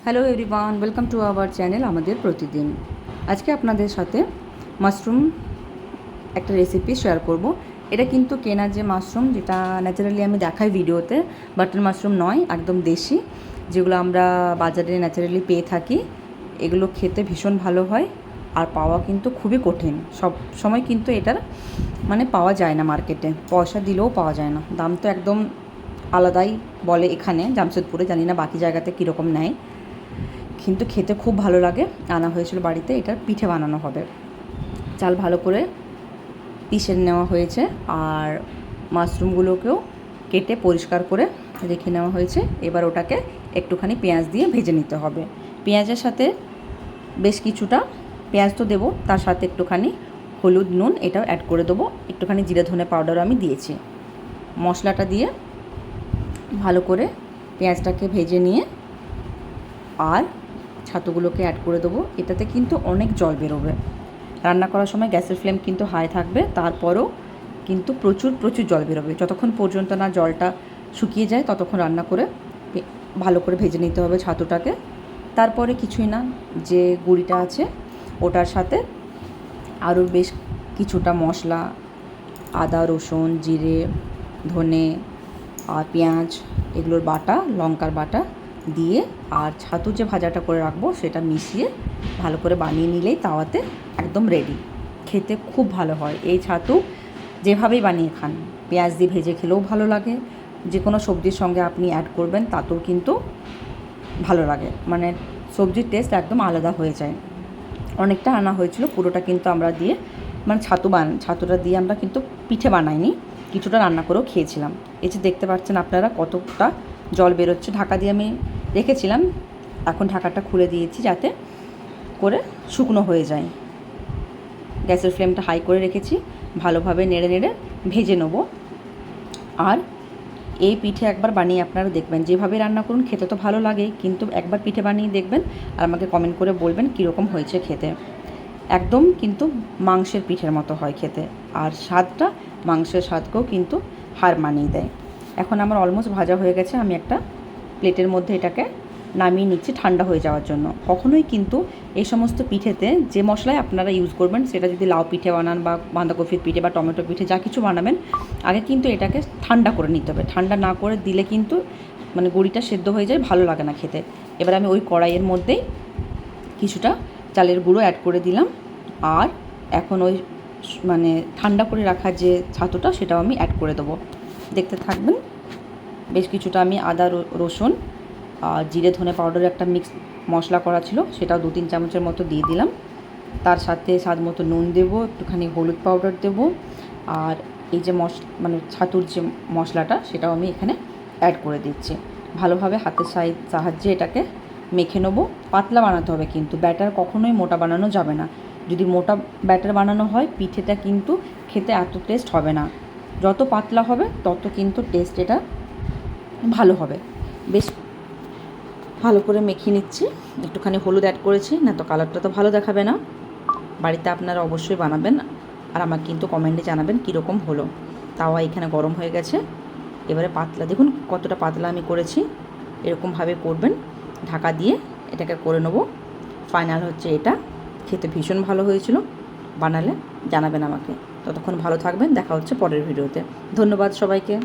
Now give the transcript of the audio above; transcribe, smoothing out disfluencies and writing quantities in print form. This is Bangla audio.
Hello everyone, welcome to our channel আমাদের প্রতিদিন। আজকে আপনাদের সাথে মাশরুম একটা রেসিপি শেয়ার করব। এটা কিন্তু কেনা যে মাশরুম, যেটা ন্যাচারালি আমি দেখাই ভিডিওতে, বাটন মাশরুম নয়, একদম দেশি, যেগুলো আমরা বাজারে ন্যাচারালি পেয়ে থাকি। এগুলো খেতে ভীষণ ভালো হয় আর পাওয়া কিন্তু খুবই কঠিন। সব সময় কিন্তু এটার পাওয়া যায় না মার্কেটে, পয়সা দিলেও পাওয়া যায় না। দাম তো একদম আলাদাই বলে এখানে জামশেদপুরে, জানি না বাকি জায়গাতে কীরকম নেয়, কিন্তু খেতে খুব ভালো লাগে। আনা হয়েছিল বাড়িতে, এটার পিঠে বানানো হবে। চাল ভালো করে পিষে নেওয়া হয়েছে আর মাশরুমগুলোকেও কেটে পরিষ্কার করে রেখে নেওয়া হয়েছে। এবার ওটাকে একটুখানি পেঁয়াজ দিয়ে ভেজে নিতে হবে। পেঁয়াজের সাথে বেশ কিছুটা পেঁয়াজ তো দেবো, তার সাথে একটুখানি হলুদ, নুন এটাও অ্যাড করে দেবো। একটুখানি জিরে ধনে পাউডারও আমি দিয়েছি। মশলাটা দিয়ে ভালো করে পেঁয়াজটাকে ভেজে নিয়ে আর ছাতুগুলোকে অ্যাড করে দেবো। এটাতে কিন্তু অনেক জল বেরোবে। রান্না করার সময় গ্যাসের ফ্লেম কিন্তু হাই থাকবে, তারপরও কিন্তু প্রচুর প্রচুর জল বেরোবে। যতক্ষণ পর্যন্ত না জলটা শুকিয়ে যায় ততক্ষণ রান্না করে ভালো করে ভেজে নিতে হবে ছাতুটাকে। তারপরে কিছুই না, যে গুঁড়িটা আছে ওটার সাথে আরও বেশ কিছুটা মশলা, আদা রসুন জিরে ধনে আর পেঁয়াজ, এগুলোর বাটা, লঙ্কার বাটা দিয়ে আর ছাতু যে ভাজাটা করে রাখবো সেটা মিশিয়ে ভালো করে বানিয়ে নিলেই তাওয়াতে একদম রেডি। খেতে খুব ভালো হয় এই ছাতু, যেভাবেই বানিয়ে খান। পেঁয়াজ দিয়ে ভেজে খেলেও ভালো লাগে, যে কোনো সবজির সঙ্গে আপনি অ্যাড করবেন তাতেও কিন্তু ভালো লাগে। সবজির টেস্ট একদম আলাদা হয়ে যায়। অনেকটা আনা হয়েছিল, পুরোটা কিন্তু আমরা দিয়ে ছাতুটা দিয়ে আমরা কিন্তু পিঠে বানাইনি, কিছুটা রান্না করেও খেয়েছিলাম। এই যে দেখতে পাচ্ছেন আপনারা কতটা জল বেরোচ্ছে। ঢাকা দিয়ে আমি রেখেছিলাম, এখন ঢাকাটা খুলে দিয়েছি যাতে করে শুকনো হয়ে যায়। গ্যাসের ফ্লেমটা হাই করে রেখেছি, ভালোভাবে নেড়ে নেড়ে ভেজে নেব। আর এই পিঠে একবার বানিয়ে আপনারা দেখবেন, যেভাবে রান্না করুন খেতে তো ভালো লাগেই, কিন্তু একবার পিঠে বানিয়ে দেখবেন আর আমাকে কমেন্ট করে বলবেন কীরকম হয়েছে খেতে। একদম কিন্তু মাংসের পিঠের মতো হয় খেতে, আর স্বাদটা মাংসের স্বাদকেও কিন্তু হার মানিয়ে দেয়। এখন আমার অলমোস্ট ভাজা হয়ে গেছে, আমি একটা প্লেটের মধ্যে এটাকে নামিয়ে নিচ্ছি ঠান্ডা হয়ে যাওয়ার জন্য। কখনোই কিন্তু এই সমস্ত পিঠেতে যে মশলায় আপনারা ইউজ করবেন, সেটা যদি লাউ পিঠে বানান বা বাঁধাকপির পিঠে বা টমেটো পিঠে যা কিছু বানাবেন, আগে কিন্তু এটাকে ঠান্ডা করে নিতে হবে। ঠান্ডা না করে দিলে কিন্তু গুঁড়িটা সেদ্ধ হয়ে যায়, ভালো লাগে না খেতে। এবার আমি ওই কড়াইয়ের মধ্যেই কিছুটা চালের গুঁড়ো অ্যাড করে দিলাম আর এখন ওই ঠান্ডা করে রাখা যে ছাতুটা সেটাও আমি অ্যাড করে দেবো। দেখতে থাকবেন। বেশ কিছুটা আমি আদা রসুন আর জিরে ধনে পাউডারের একটা মিক্স মশলা করা ছিল, সেটাও 2-3 চামচের মতো দিয়ে দিলাম। তার সাথে স্বাদ মতো নুন দেবো, একটুখানি হলুদ পাউডার দেবো আর এই যে ছাতুর যে মশলাটা সেটাও আমি এখানে অ্যাড করে দিচ্ছি। ভালোভাবে হাতের সাহায্যে এটাকে মেখে নেবো। পাতলা বানাতে হবে কিন্তু, ব্যাটার কখনোই মোটা বানানো যাবে না। যদি মোটা ব্যাটার বানানো হয় পিঠেটা কিন্তু খেতে এত টেস্ট হবে না। যত পাতলা হবে তত কিন্তু টেস্ট এটা ভালো হবে। বেশ ভালো করে মেখে নিচ্ছি, একটুখানি হলুদ অ্যাড করেছি, না তো কালারটা তো ভালো দেখাবে না। বাড়িতে আপনারা অবশ্যই বানাবেন আর আমাকে কিন্তু কমেন্টে জানাবেন কীরকম হলো। তাওয়া এখানে গরম হয়ে গেছে। এবারে পাতলা, দেখুন কতটা পাতলা আমি করেছি, এরকমভাবে করবেন। ঢাকা দিয়ে এটাকে করে নেবো। ফাইনাল হচ্ছে এটা। খেতে ভীষণ ভালো হয়েছিল, বানালে জানাবেন আমাকে। ততক্ষণ ভালো থাকবেন, দেখা হচ্ছে পরের ভিডিওতে। ধন্যবাদ সবাইকে।